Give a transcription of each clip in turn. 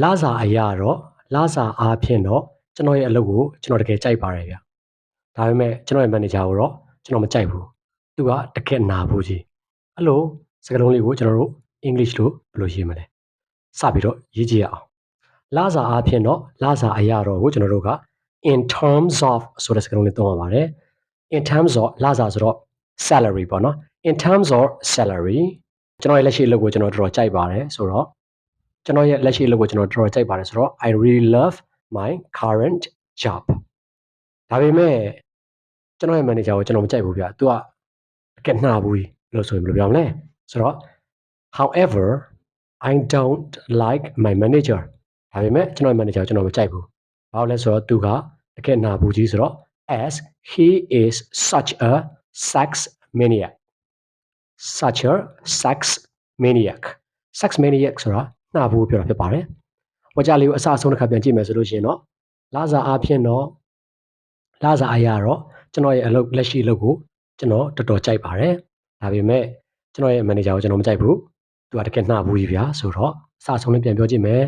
လာစာအရာတော့လာစာအားဖြင့်တော့ကျွန်တော်ရဲ့အလုပ်ကိုကျွန်တော်တကယ်ကြိုက်ပါတယ်ဗျဒါပေမဲ့ကျွန်တော်ရဲ့ manager ကိုတော့ကျွန်တော်မကြိုက်ဘူးသူကတကယ်နာဘူးကြီးအဲ့လိုစကားလုံးလေးကိုကျွန်တော်တို့ English လို့ဘယ်လိုရေးမလဲစပြီးတော့ရေးကြည့်ရအောင်လာစာအားဖြင့်တော့လာစာအရာတော့ကိုကျွန်တော်တို့က in terms of ဆိုတဲ့စကားလုံးလေးသုံးရပါတယ် in terms of လာစာဆိုတော့ salary ပေါ့နော် in terms of salary ကျွန်တော်ရဲ့လက်ရှိအလုပ်ကိုကျွန်တော်တော်တော်ကြိုက်ပါတယ်ဆိုတော့ကျွန်တော်ရဲ့လက်ရှိအလုပ်ကိုကျွန်တော်တော်တော်ကြိုက်ပါတယ်ဆိုတော့ I really love my current job ဒါပေမဲ့ကျွန်တော်ရဲ့ manager ကိုကျွန်တော်မကြိုက်ဘူးဗျသူကတကယ်နှာဘူးလို့ဆိုရင်ဘယ်လိုပြောမလဲဆိုတော့ however I don't like my manager ဒါပေမဲ့ကျွန်တော်ရဲ့ manager ကိုကျွန်တော်မကြိုက်ဘူးဘာလို့လဲဆိုတော့သူကတကယ်နှာဘူးကြီးဆိုတော့ as he is such a sex maniac such a sex maniac sex maniac ဆိုတာနှာဘူးပြောတာဖြစ်ပါတယ်ဝါကြလေးကိုအစအဆုံးတစ်ခါပြန်ကြည့်မယ်ဆိုလို့ရှိရင်တော့လာစာအားဖြင့်တော့လာစာအရာတော့ကျွန်တော်ရဲ့အလုပ်လက်ရှိအလုပ်ကိုကျွန်တော်တော်တော်ကြိုက်ပါတယ်ဒါပေမဲ့ကျွန်တော်ရဲ့ manager ကိုကျွန်တော်မကြိုက်ဘူးသူကတကယ်နှာဘူးကြီးဗျာဆိုတော့အစအဆုံးလေးပြန်ပြောကြည့်မယ်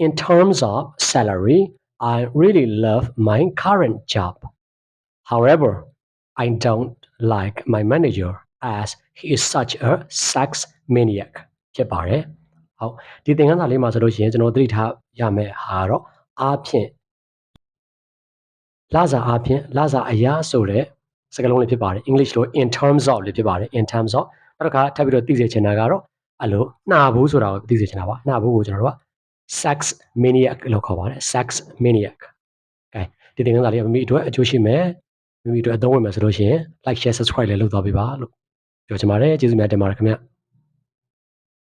in terms of salary I really love my current job however I don't like my manager as he is such a sex maniac ဖြစ်ပါတယ်ဟုတ်ဒီသင်ခန်းစာလေးမှာဆိုလို့ရှိရင်ကျွန်တော်သတိထားရမယ့်ဟာတော့အားဖြင့်လာစာအားဖြင့်လာစာအရာဆိုတဲ့စကားလုံးလေးဖြစ်ပါတယ် English လို့ in terms of လေးဖြစ်ပါတယ် in terms of နောက်တစ်ခါထပ်ပြီးတော့သိစေချင်တာကတော့အဲ့လိုနှာဘူးဆိုတာကိုသိစေချင်တာပါနှာဘူးကိုကျွန်တော်တို့က sex maniac လို့ခေါ်ပါတယ် sex maniac ကဲဒီသင်ခန်းစာလေးကမိမိအတွက်အကျိုးရှိမယ်မိမိအတွက်အသုံးဝင်မယ်ဆိုလို့ရှိရင် like share subscribe လည်းလုပ်သွားပေးပါလို့ပြောချင်ပါတယ်ကျေးဇူးများတင်ပါတယ်ခင်ဗျ